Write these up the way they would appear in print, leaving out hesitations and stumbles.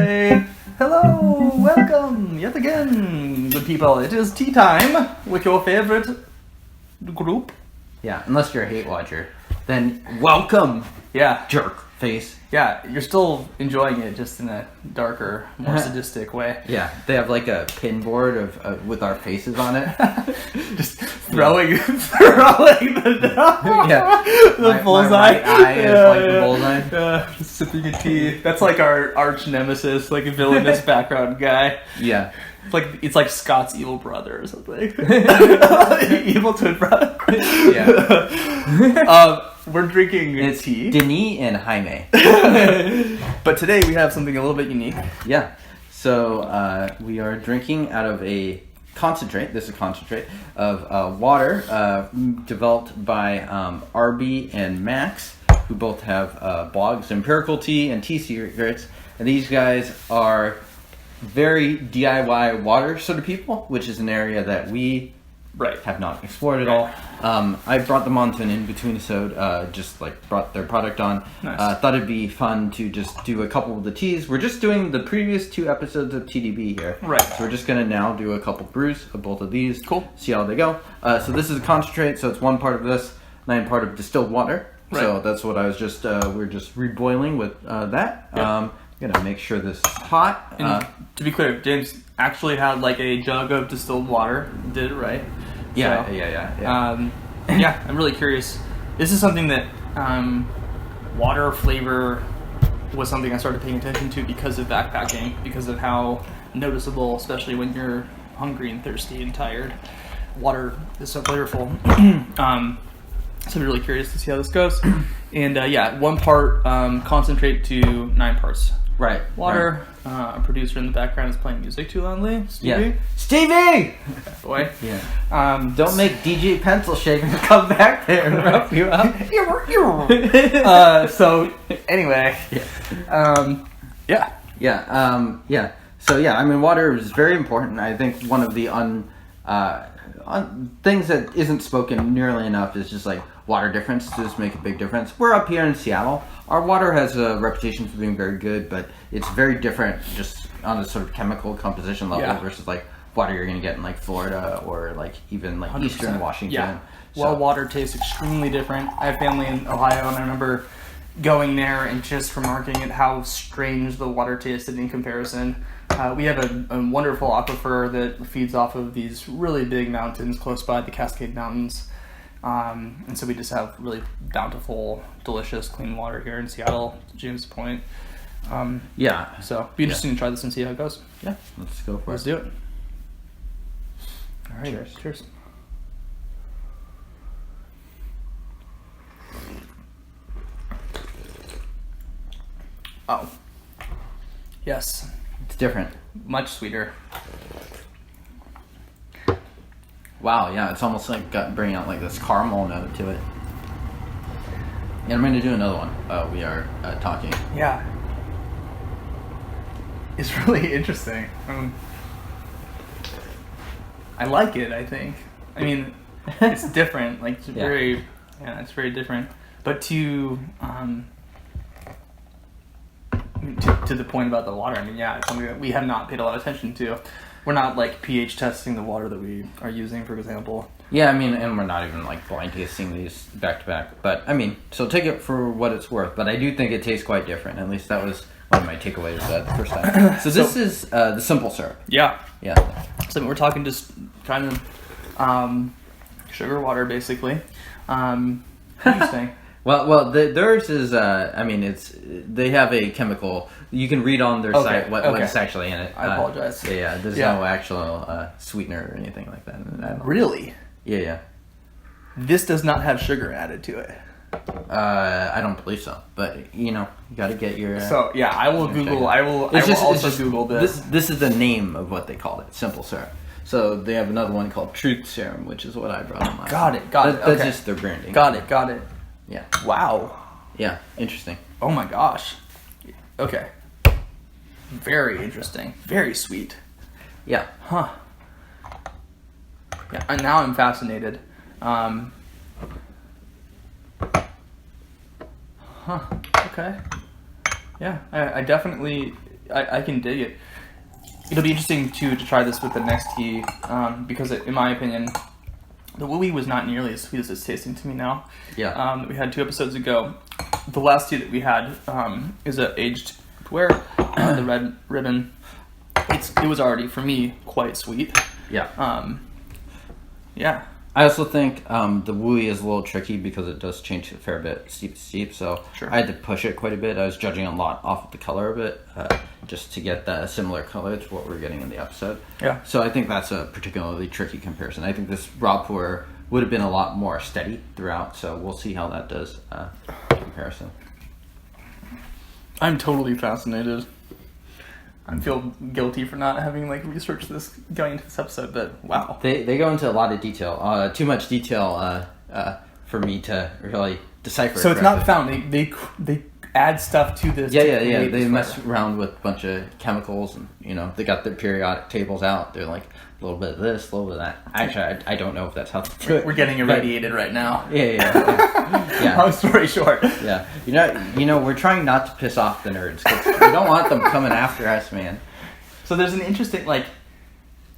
say hello, welcome, yet again, good people. It is tea time with your favorite group. Yeah, unless you're a hate watcher, then welcome. Yeah, jerk face. Yeah, you're still enjoying it, just in a darker, more sadistic way. Yeah, they have like a pin board of with our faces on it. Just throwing the bullseye. My right eye is like the bullseye. Just sipping a tea. That's like our arch nemesis, like a villainous background guy. Yeah. It's like Scott's evil brother or something. Evil twin brother. Yeah. We're drinking tea. Denis and Jaime. But today we have something a little bit unique. Yeah. So we are drinking out of a concentrate. This is a concentrate of water developed by Arby and Max, who both have blogs, Empirical Tea and Tea Secrets. And these guys are very DIY water sort of people, which is an area that we have not explored at all. I brought them on to an in-between episode, just like brought their product on. Nice. Thought it'd be fun to just do a couple of the teas. We're just doing the previous 2 episodes of TeaDB here. Right. So we're just going to now do a couple brews of both of these. Cool. See how they go. So this is a concentrate, so it's 1 part of this, 9 part of distilled water. Right. So that's what I was just, we're just reboiling with that. Yep. Gonna make sure this is hot. And to be clear, James actually had like a jug of distilled water. Did it right? Yeah, so, yeah. Yeah, I'm really curious. This is something that water flavor was something I started paying attention to because of backpacking, because of how noticeable, especially when you're hungry and thirsty and tired, water is so flavorful. So I'm really curious to see how this goes. And 1 part concentrate to 9 parts. Right. Water. Right. A producer in the background is playing music too loudly. Stevie? Yeah. Stevie! Boy. Yeah. Don't make DJ Pencil Shaker come back there and rough you up. So, anyway. Yeah. So, I mean, water is very important. I think one of the things that isn't spoken nearly enough is just like water differences make a big difference. We're up here in Seattle. Our water has a reputation for being very good, but it's very different just on a sort of chemical composition level versus like water you're going to get in like Florida or like even like 100%. Eastern Washington. Yeah. Well, water tastes extremely different. I have family in Ohio, and I remember going there and just remarking at how strange the water tasted in comparison. We have a wonderful aquifer that feeds off of these really big mountains close by, the Cascade Mountains. And so we just have really bountiful, delicious, clean water here in Seattle, to James' point. So be interesting to try this and see how it goes. Yeah, let's go for it. Let's do it. All right, cheers. Cheers. Oh. Yes. It's different. Much sweeter. Wow, yeah, it's almost like bringing out like this caramel note to it. And I'm going to do another one. We are talking. Yeah. It's really interesting. I like it, I think. I mean, it's different. Like, it's it's very different. But to the point about the water, I mean, it's something that we have not paid a lot of attention to. We're not like pH testing the water that we are using, for example. Yeah, I mean, and we're not even like blind tasting these back to back. But I mean, so take it for what it's worth. But I do think it tastes quite different. At least that was one of my takeaways the first time. So this is the simple syrup. Yeah. Yeah. So we're talking just trying to sugar water basically. Interesting. Well, theirs is. I mean, they have a chemical. You can read on their site what's actually in it. I apologize. There's no actual sweetener or anything like that. Really? Yeah. This does not have sugar added to it. I don't believe so. But you got to get your. So I will Google. I will also Google this. This is the name of what they call it. Simple syrup. So they have another one called Truth Serum, which is what I brought on mine. Got it. That's just their branding. Got it. Yeah. Wow. Yeah. Interesting. Oh my gosh. Okay. Very interesting. Very sweet. Yeah. Huh. Yeah. And now I'm fascinated. Okay. Yeah. I definitely I can dig it. It'll be interesting to try this with the next tea, because in my opinion, the Wooey was not nearly as sweet as it's tasting to me now. Yeah. That we had 2 episodes ago. The last tea that we had is a aged puer, the red ribbon. It was already, for me, quite sweet. Yeah. Yeah. I also think the Wooey is a little tricky because it does change a fair bit steep to steep, so Sure. I had to push it quite a bit. I was judging a lot off of the color of it, just to get that similar color to what we're getting in the episode. Yeah. So I think that's a particularly tricky comparison. I think this raw pour would have been a lot more steady throughout, so we'll see how that does comparison. I'm totally fascinated. I feel guilty for not having researched this going into this episode, but wow. They go into a lot of detail, too much detail for me to really decipher. So it's not found. They add stuff to this. Yeah. create They this mess flavor. around with a bunch of chemicals, and they got their periodic tables out. They're like a little bit of this, a little bit of that. Actually, I don't know if that's how to do it. We're getting irradiated right now. Yeah. Long story short. Yeah. We're trying not to piss off the nerds because we don't want them coming after us, man. So there's an interesting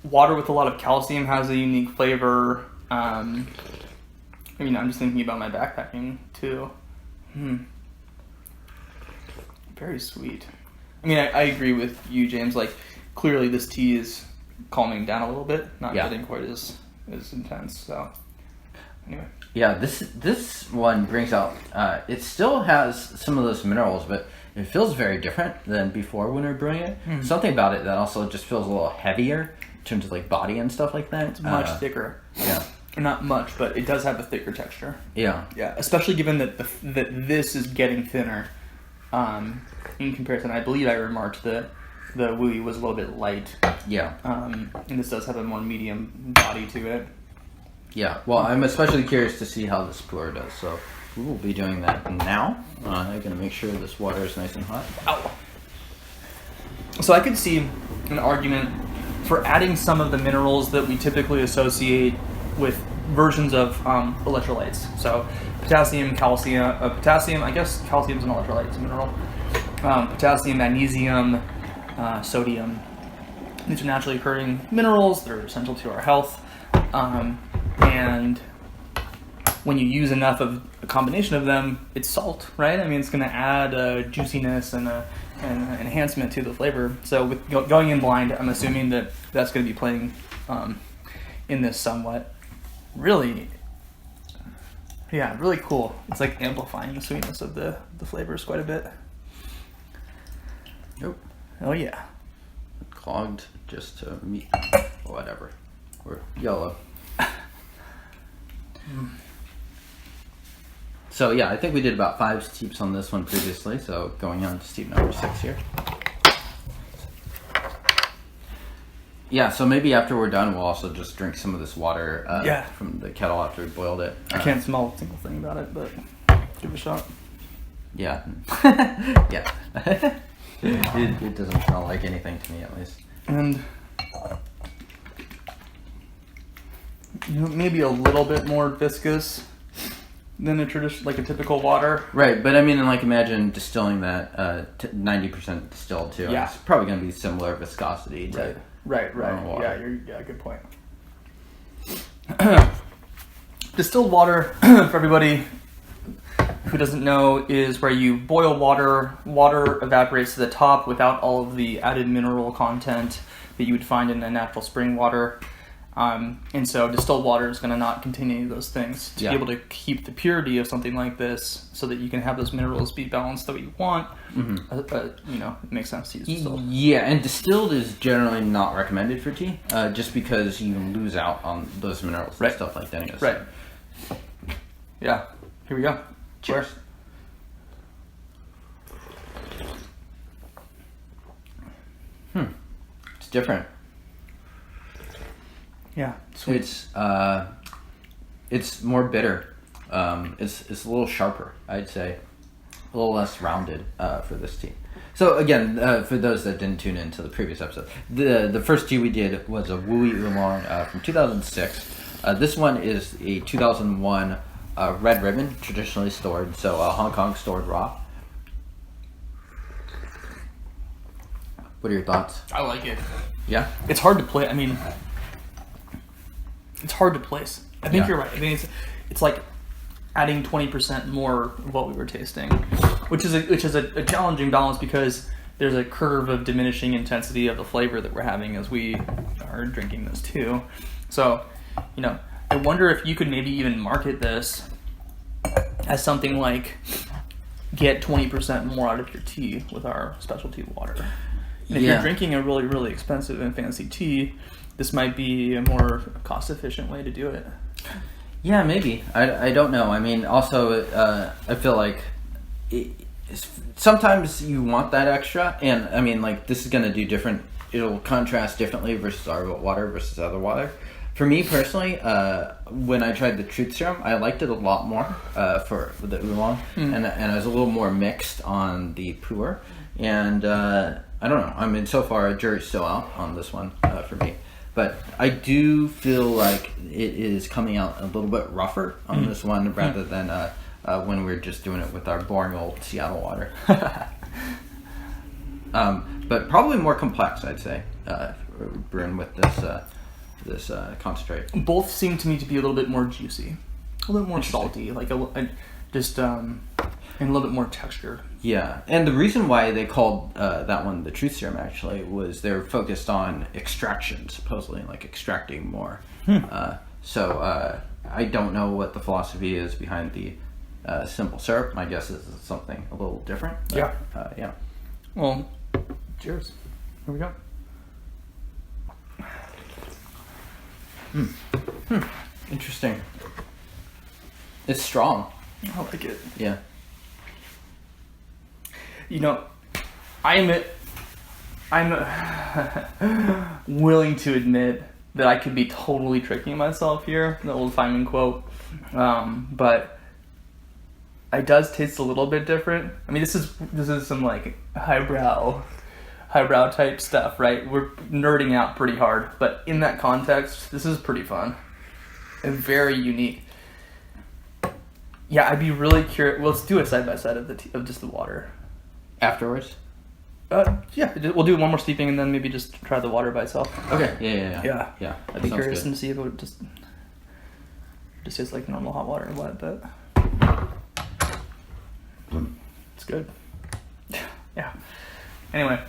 water with a lot of calcium has a unique flavor. I'm just thinking about my backpacking too. Very sweet. I agree with you, James. Clearly this tea is calming down a little bit, not getting quite as intense. So anyway. Yeah, this one brings out. It still has some of those minerals, but it feels very different than before when we were brewing it. Mm. Something about it that also just feels a little heavier in terms of body and stuff like that. It's much thicker. Yeah. Or not much, but it does have a thicker texture. Yeah. Yeah, especially given that that this is getting thinner. In comparison, I believe I remarked that the Wooey was a little bit light. Yeah. And this does have a more medium body to it. Yeah. Well, I'm especially curious to see how this pour does. So we will be doing that now. I'm going to make sure this water is nice and hot. Ow. So I could see an argument for adding some of the minerals that we typically associate with versions of electrolytes. So potassium, calcium, potassium, I guess calcium is an electrolyte, it's a mineral. Potassium, magnesium, sodium. These are naturally occurring minerals. They're essential to our health. And when you use enough of a combination of them, it's salt, right? It's going to add juiciness and an enhancement to the flavor. So with going in blind, I'm assuming that that's going to be playing in this somewhat. Really cool. It's amplifying the sweetness of the flavors quite a bit. Nope. Oh yeah. Clogged just to meet whatever. Or yellow. So yeah, I think we did about 5 steeps on this one previously, so going on to steep number 6 here. Yeah, so maybe after we're done, we'll also just drink some of this water from the kettle after we boiled it. I can't smell a single thing about it, but give it a shot. Yeah. Yeah. It doesn't smell like anything to me, at least. And maybe a little bit more viscous than a typical water. Right, but imagine distilling that 90% distilled too. Yeah. It's probably going to be similar viscosity to Right. normal water. Good point. Distilled water, for everybody who doesn't know, is where you boil water. Water evaporates to the top without all of the added mineral content that you would find in a natural spring water. And so distilled water is going to not contain any of those things. To be able to keep the purity of something like this so that you can have those minerals be balanced the way you want, it makes sense to use distilled. Yeah, and distilled is generally not recommended for tea, just because you lose out on those minerals and stuff like that. Right. Yeah. Here we go. Cheers. It's different. Yeah, sweet. It's more bitter. It's a little sharper, I'd say, a little less rounded for this tea. So again, for those that didn't tune into the previous episode, the first tea we did was a Wooey Oolong from 2006. This one is a 2001 red ribbon, traditionally stored, so Hong Kong stored raw. What are your thoughts? I like it. Yeah. It's hard to play. I mean, it's hard to place. I think you're right. I think it's like adding 20% more of what we were tasting, which is a challenging balance because there's a curve of diminishing intensity of the flavor that we're having as we are drinking this too. So, I wonder if you could maybe even market this as something like get 20% more out of your tea with our specialty water. And if you're drinking a really, really expensive and fancy tea, this might be a more cost-efficient way to do it. Yeah, maybe. I don't know. I mean, also, I feel like sometimes you want that extra, and I mean, like, this is going to do different, it'll contrast differently versus our water versus other water. For me personally, when I tried the truth serum, I liked it a lot more for the oolong, and I was a little more mixed on the pu'er, and I don't know. I mean, so far, jury's still out on this one for me. But I do feel like it is coming out a little bit rougher on this one rather than when we're just doing it with our boring old Seattle water. But probably more complex, I'd say, brewing with this concentrate. Both seem to me to be a little bit more juicy, a little bit more salty, like and a little bit more texture. Yeah, and the reason why they called that one the truth serum actually was they're focused on extraction, supposedly, like extracting more. So I don't know what the philosophy is behind the simple syrup. My guess is it's something a little different. But, yeah. Well, cheers. Here we go. Interesting. It's strong. I like it. Yeah. I'm willing to admit that I could be totally tricking myself here, the old Feynman quote, but it does taste a little bit different. I mean, this is some like highbrow type stuff, right? We're nerding out pretty hard, but in that context, this is pretty fun and very unique. Yeah, I'd be really curious. Well, let's do a side by side of just the water. Afterwards? Yeah, we'll do one more steeping and then maybe just try the water by itself. Okay. Yeah. I'd be curious to see if it would just tastes like normal hot water or what, but it's good. Yeah. Anyway,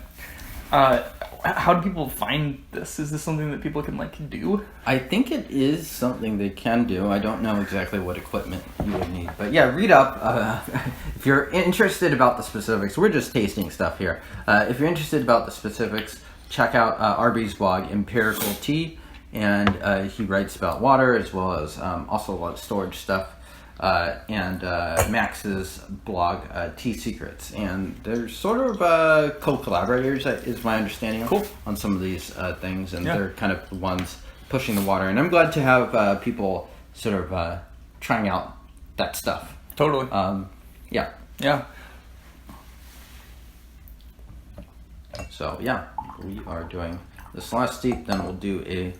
how do people find this? Is this something that people can do? I think it is something they can do. I don't know exactly what equipment you would need, but yeah, read up if you're interested about the specifics. We're just tasting stuff here. If you're interested about the specifics, check out Arby's blog, Empirical Tea, and he writes about water as well as also a lot of storage stuff. And Max's blog, Tea Secrets, and they're sort of co-collaborators, is my understanding, on some of these things, and they're kind of the ones pushing the water. And I'm glad to have people sort of trying out that stuff. Totally. Yeah. So yeah, we are doing this last steep, then we'll do a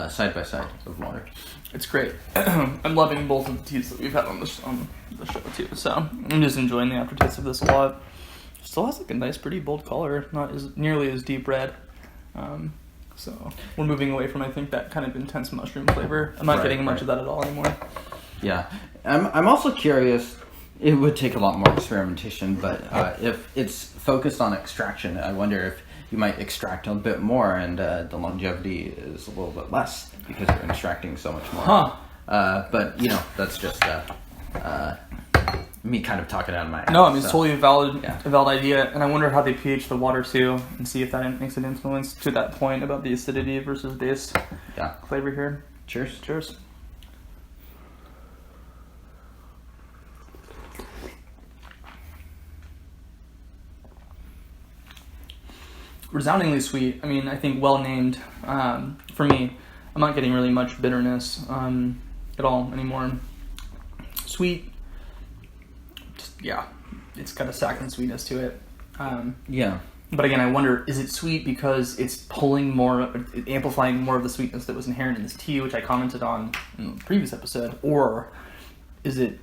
side by side of water. It's great. I'm loving both of the teas that we've had on the show too. So I'm just enjoying the aftertaste of this a lot. Still has a nice, pretty bold color, not as nearly as deep red. So we're moving away from, I think, that kind of intense mushroom flavor. I'm not getting much of that at all anymore. Yeah, I'm also curious. It would take a lot more experimentation, but if it's focused on extraction, I wonder if you might extract a bit more, and the longevity is a little bit less because you're extracting so much more. But that's just me kind of talking out of my ass. No, I mean, it's totally a valid idea, and I wonder how they pH the water too, and see if that makes an influence to that point about the acidity versus base flavor here. Cheers. Resoundingly sweet. I mean, I think well named. For me, I'm not getting really much bitterness at all anymore. Sweet. It's got a saccharine sweetness to it. But again, I wonder, is it sweet because it's amplifying more of the sweetness that was inherent in this tea, which I commented on in the previous episode, or is it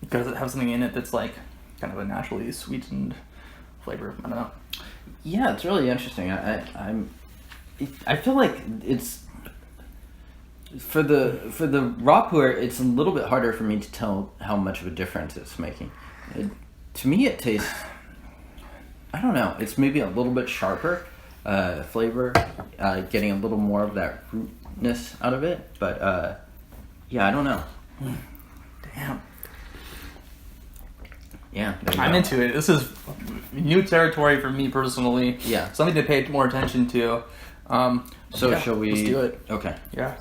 because it has something in it that's like kind of a naturally sweetened flavor? I don't know. Yeah, it's really interesting. I feel like it's for the raw puer. It's a little bit harder for me to tell how much of a difference it's making. To me, it tastes. I don't know. It's maybe a little bit sharper flavor, getting a little more of that rootness out of it. But yeah, I don't know. Damn. Yeah, I'm into it. This is new territory for me personally. Yeah. Something to pay more attention to. So yeah, shall we? Let's do it. Okay. Yeah.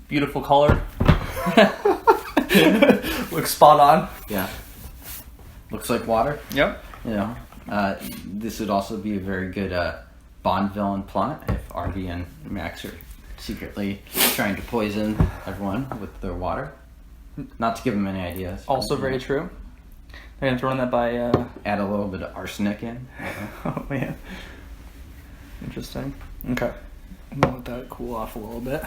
Beautiful color. Looks spot on. Yeah. Looks like water. Yep. You know, this would also be a very good Bond villain plot if Arby and Max are secretly trying to poison everyone with their water. Not to give them any ideas. Also very true. They're gonna throw in that by. Add a little bit of arsenic in. Oh man. Interesting. Okay. I'm gonna let that cool off a little bit.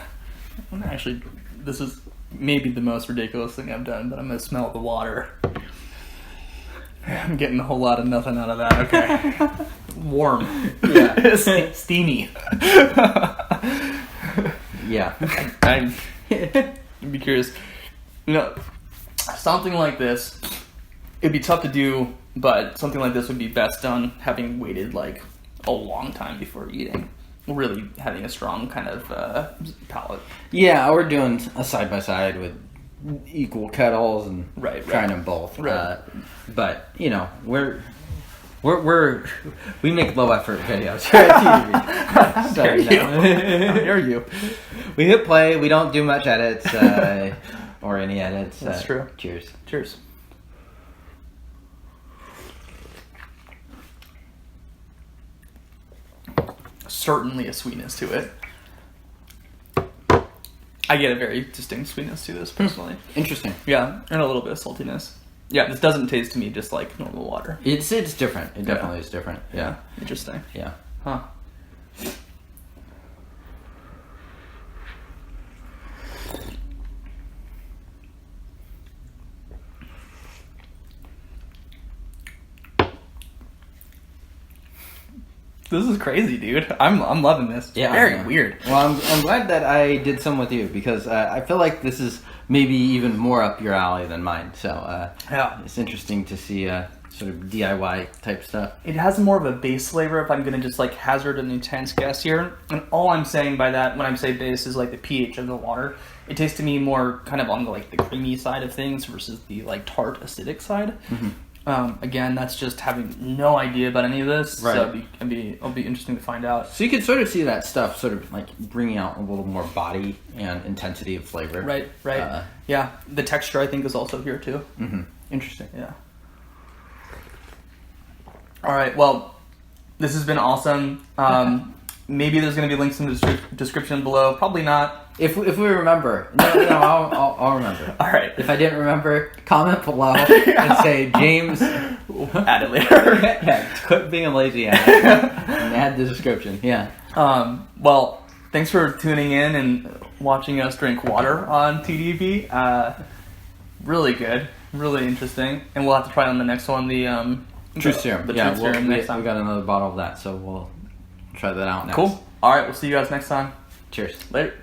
Actually, this is maybe the most ridiculous thing I've done, but I'm gonna smell the water. I'm getting a whole lot of nothing out of that. Okay. Warm. Yeah. Steamy. Yeah. I'd be curious. You know, something like this, it'd be tough to do, but something like this would be best done having waited like a long time before eating. Really having a strong kind of palate. Yeah, we're doing a side by side with equal kettles and trying them both. Right. But you know, we make low effort videos here at TeaDB. How dare you? How dare you? We hit play. We don't do much edits or any edits. That's true. Cheers. Cheers. Certainly a sweetness to it. I get a very distinct sweetness to this personally. Interesting. Yeah, and a little bit of saltiness. Yeah, this doesn't taste to me just like normal water. It's different. It definitely is different. Yeah. Interesting. Yeah. Huh. This is crazy, dude. I'm loving this. It's very weird. Well, I'm glad that I did some with you because I feel like this is maybe even more up your alley than mine. So yeah, it's interesting to see sort of DIY type stuff. It has more of a base flavor if I'm going to just like hazard an intense guess here. And all I'm saying by that when I say base is like the pH of the water. It tastes to me more kind of on the like the creamy side of things versus the like tart acidic side. Mm-hmm. Again, that's just having no idea about any of this. Right. So it'll be interesting to find out. So you can sort of see that stuff sort of like bringing out a little more body and intensity of flavor. Right. Yeah, the texture I think is also here too. Mm-hmm. Interesting. Yeah. All right. Well, this has been awesome. Maybe there's going to be links in the description below. Probably not. If we remember, no, I'll remember. All right. If I didn't remember, comment below and say James. Add it later. Yeah, quit being lazy and add the description. Yeah. Well, thanks for tuning in and watching us drink water on TeaDB. Really good, really interesting, and we'll have to try on the next one. The Truth Serum. The Truth Serum next time. We got another bottle of that, so we'll try that out next. Cool. All right. We'll see you guys next time. Cheers. Later.